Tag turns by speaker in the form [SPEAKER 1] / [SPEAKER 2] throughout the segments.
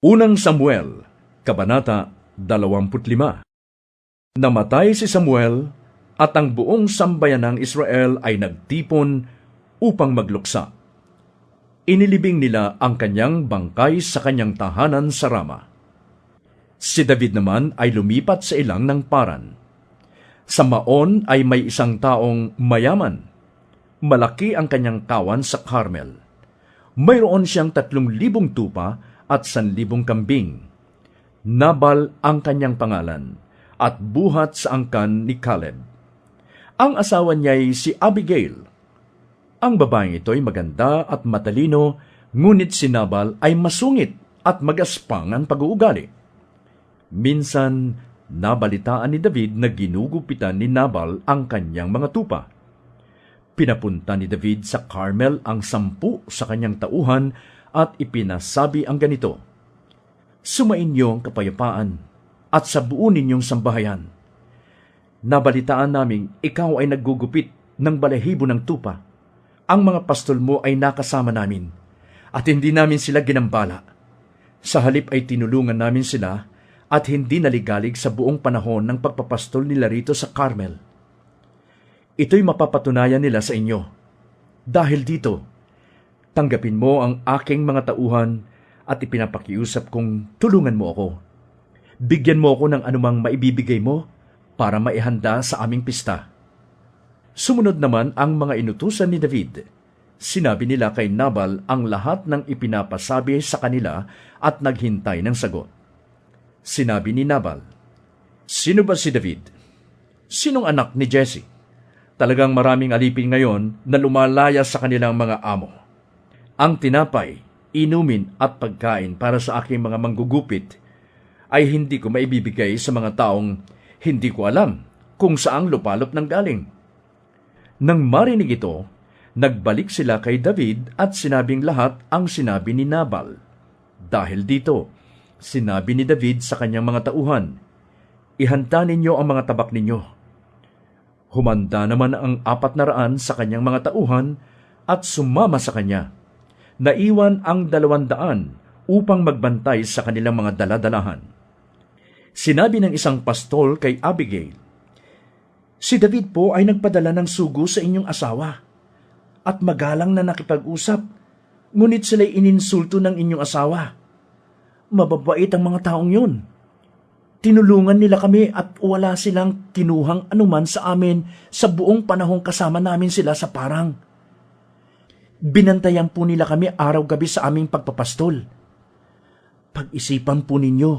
[SPEAKER 1] Unang Samuel, Kabanata 25. Namatay si Samuel at ang buong sambayan ng Israel ay nagtipon upang magluksa. Inilibing nila ang kanyang bangkay sa kanyang tahanan sa Rama. Si David naman ay lumipat sa ilang ng Paran. Sa Maon ay may isang taong mayaman. Malaki ang kanyang kawan sa Carmel. Mayroon siyang 3,000 tupa at 1,000 kambing. Nabal ang kanyang pangalan, at buhat sa angkan ni Caleb. Ang asawa niya ay si Abigail. Ang babaeng ito ay maganda at matalino, ngunit si Nabal ay masungit at magaspang ang pag-uugali. Minsan, nabalitaan ni David na ginugupitan ni Nabal ang kanyang mga tupa. Pinapunta ni David sa Carmel ang 10 sa kanyang tauhan at ipinasabi ang ganito: "Sumain niyo ang kapayapaan at sa buo ninyong sambahayan. Nabalitaan naming ikaw ay naggugupit ng balahibo ng tupa. Ang mga pastol mo ay nakasama namin at hindi namin sila ginambala. Sa halip ay tinulungan namin sila at hindi naligalig sa buong panahon ng pagpapastol nila rito sa Carmel. Ito'y mapapatunayan nila sa inyo. Dahil dito, tanggapin mo ang aking mga tauhan at ipinapakiusap kong tulungan mo ako. Bigyan mo ako ng anumang maibibigay mo para maihanda sa aming pista." Sumunod naman ang mga inutusan ni David. Sinabi nila kay Nabal ang lahat ng ipinapasabi sa kanila at naghintay ng sagot. Sinabi ni Nabal, "Sino ba si David? Sinong anak ni Jesse? Talagang maraming alipin ngayon na lumalaya sa kanilang mga amo. Ang tinapay, inumin at pagkain para sa aking mga manggugupit ay hindi ko maibibigay sa mga taong hindi ko alam kung saang lupalop ng galing." Nang marinig ito, nagbalik sila kay David at sinabing lahat ang sinabi ni Nabal. Dahil dito, sinabi ni David sa kanyang mga tauhan, "Ihanda ninyo ang mga tabak ninyo." Humanda naman ang 400 sa kanyang mga tauhan at sumama sa kanya. Naiwan ang 200 upang magbantay sa kanilang mga daladalahan. Sinabi ng isang pastol kay Abigail, "Si David po ay nagpadala ng sugo sa inyong asawa at magalang na nakipag-usap, ngunit sila'y ininsulto ng inyong asawa. Mababait ang mga taong yun. Tinulungan nila kami at wala silang kinuhang anuman sa amin sa buong panahong kasama namin sila sa parang. Binantayan po nila kami araw-gabi sa aming pagpapastol. Pag-isipan po ninyo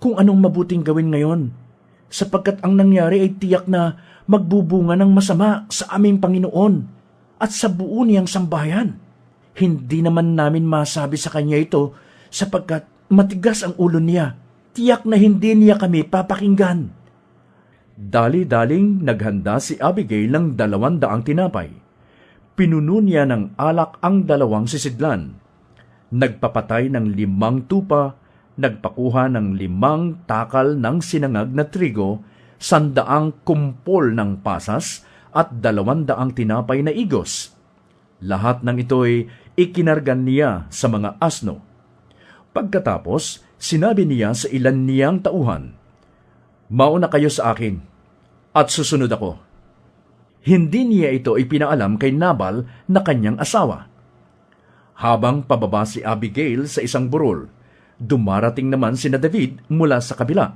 [SPEAKER 1] kung anong mabuting gawin ngayon, sapagkat ang nangyari ay tiyak na magbubunga ng masama sa aming Panginoon at sa buo niyang sambahayan. Hindi naman namin masabi sa kanya ito sapagkat matigas ang ulo niya. Tiyak na hindi niya kami papakinggan." Dali-daling naghanda si Abigail ng 200 tinapay. Pinuno niya ng alak ang 2 sisidlan. Nagpapatay ng 5 tupa, nagpakuha ng 5 takal ng sinangag na trigo, 100 kumpol ng pasas, at 200 tinapay na igos. Lahat ng ito'y ikinargan niya sa mga asno. Pagkatapos, sinabi niya sa ilan niyang tauhan, "Mauna kayo sa akin, at susunod ako." Hindi niya ito ipinaalam kay Nabal na kanyang asawa. Habang pababa si Abigail sa isang burol, dumarating naman sina David mula sa kabila.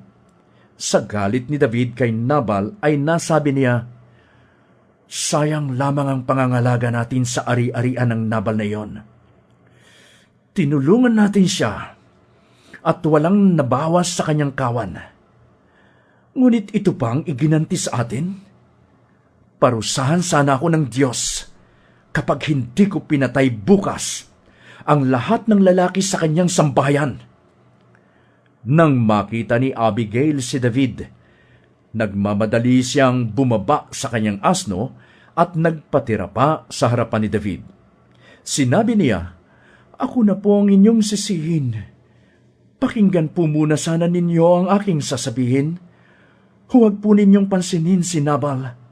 [SPEAKER 1] Sa galit ni David kay Nabal ay nasabi niya, "Sayang lamang ang pangangalaga natin sa ari-arian ng Nabal na iyon. Tinulungan natin siya at walang nabawas sa kanyang kawan. Ngunit ito pang iginanti sa atin? Parusahan sana ako ng Diyos kapag hindi ko pinatay bukas ang lahat ng lalaki sa kanyang sambahayan." Nang makita ni Abigail si David, nagmamadali siyang bumaba sa kanyang asno at nagpatira pa sa harapan ni David. Sinabi niya, "Ako na po ang inyong sisihin. Pakinggan po muna sana ninyo ang aking sasabihin. Huwag po ninyong pansinin si Nabal.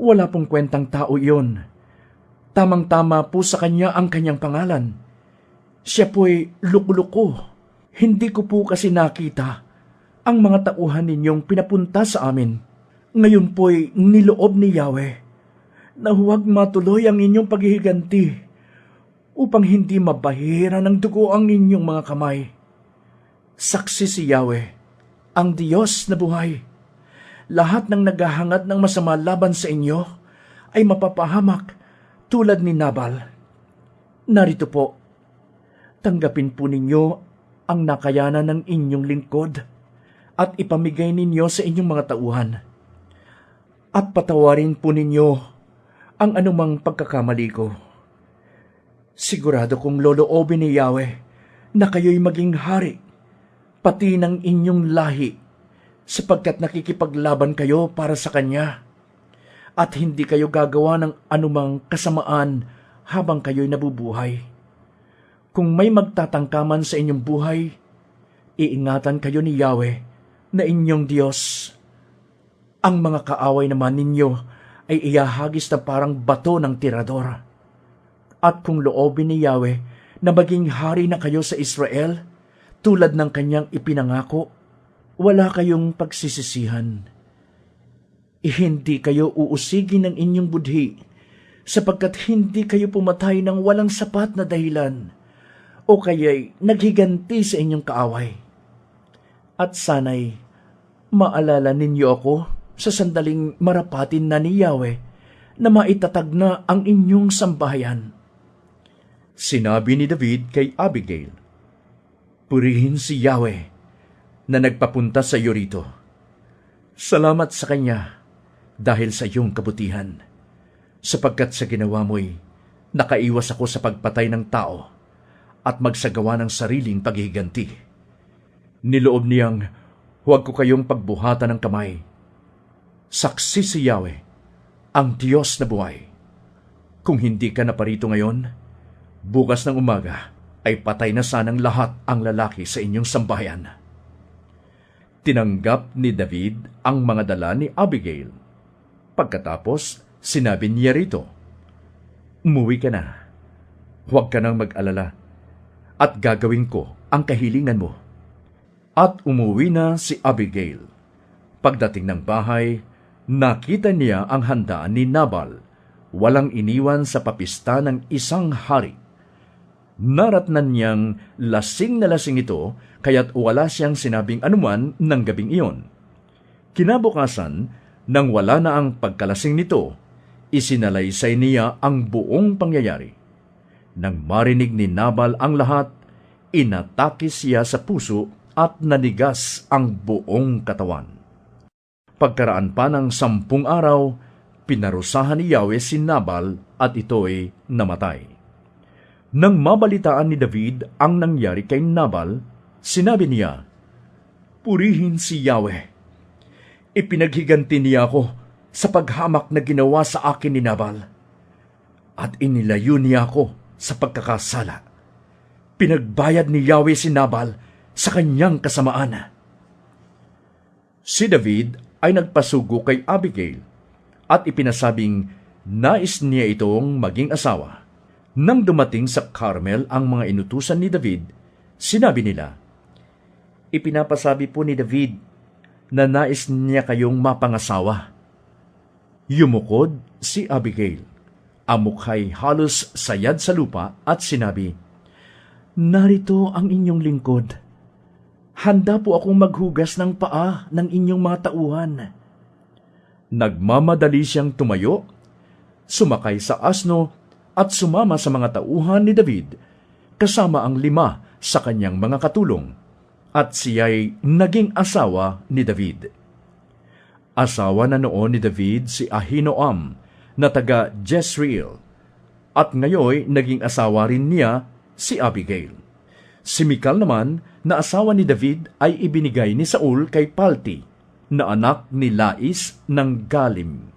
[SPEAKER 1] Wala pong kwentang tao iyon. Tamang-tama po sa kanya ang kanyang pangalan. Siya po'y luko-luko Hindi ko po kasi nakita ang mga tauhan ninyong pinapunta sa amin. Ngayon po'y niloob ni Yahweh na huwag matuloy ang inyong paghihiganti upang hindi mabahira ng dugo ang inyong mga kamay. Saksi si Yahweh, ang Diyos na buhay. Lahat ng naghahangad ng masama laban sa inyo ay mapapahamak tulad ni Nabal. Narito po, tanggapin po ninyo ang nakayanan ng inyong lingkod at ipamigay ninyo sa inyong mga tauhan. At patawarin po ninyo ang anumang pagkakamali ko. Sigurado kong loloobin ni Yahweh na kayo'y maging hari, pati ng inyong lahi, sapagkat nakikipaglaban kayo para sa Kanya, at hindi kayo gagawa ng anumang kasamaan habang kayo'y nabubuhay. Kung may magtatangkaman sa inyong buhay, iingatan kayo ni Yahweh na inyong Diyos. Ang mga kaaway naman ninyo ay iyahagis na parang bato ng tirador. At kung loobin ni Yahweh na maging hari na kayo sa Israel, tulad ng kanyang ipinangako, wala kayong pagsisisihan. Hindi kayo uusigin ng inyong budhi, sapagkat hindi kayo pumatay ng walang sapat na dahilan, o kaya'y naghiganti sa inyong kaaway. At sana'y maalala ninyo ako sa sandaling marapatin na ni Yahweh na maitatag na ang inyong sambahayan. Sinabi ni David kay Abigail, "Purihin si Yahweh na nagpapunta sa iyo rito. Salamat sa Kanya dahil sa iyong kabutihan, sapagkat sa ginawa mo'y nakaiwas ako sa pagpatay ng tao at magsagawa ng sariling paghihiganti. Niloob niyang huwag ko kayong pagbuhatan ng kamay. Saksi si Yahweh, ang Diyos na buhay. Kung hindi ka na parito ngayon, bukas ng umaga ay patay na sanang lahat ang lalaki sa inyong sambahayan." Tinanggap ni David ang mga dala ni Abigail. Pagkatapos, sinabi niya rito, "Umuwi ka na. Huwag ka nang mag-alala, at gagawin ko ang kahilingan mo." At umuwi na si Abigail. Pagdating ng bahay, nakita niya ang handaan ni Nabal, walang iniwan sa papista ng isang hari. Naratnan niyang lasing na lasing ito, kaya't wala siyang sinabing anuman ng gabing iyon. Kinabukasan, nang wala na ang pagkalasing nito, isinalaysay niya ang buong pangyayari. Nang marinig ni Nabal ang lahat, inatake siya sa puso at nanigas ang buong katawan. Pagkaraan pa ng 10 araw, pinarusahan ni Yahweh si Nabal at ito'y namatay. Nang mabalitaan ni David ang nangyari kay Nabal, sinabi niya, "Purihin si Yahweh. Ipinaghiganti niya ako sa paghamak na ginawa sa akin ni Nabal, at inilayo niya ako sa pagkakasala. Pinagbayad ni Yahweh si Nabal sa kanyang kasamaan." Si David ay nagpasugo kay Abigail at ipinasabing nais niya itong maging asawa. Nang dumating sa Carmel ang mga inutusan ni David, sinabi nila, "Ipinapasabi po ni David na nais niya kayong mapangasawa." Yumukod si Abigail, ang mukha'y halos sayad sa lupa, at sinabi, "Narito ang inyong lingkod. Handa po akong maghugas ng paa ng inyong mga tauhan." Nagmamadali siyang tumayo, sumakay sa asno at sumama sa mga tauhan ni David, kasama ang 5 sa kanyang mga katulong, at siya'y naging asawa ni David. Asawa na noon ni David si Ahinoam na taga Jezreel, at ngayon naging asawa rin niya si Abigail. Si Mikal naman na asawa ni David ay ibinigay ni Saul kay Palti, na anak ni Lais ng Galim.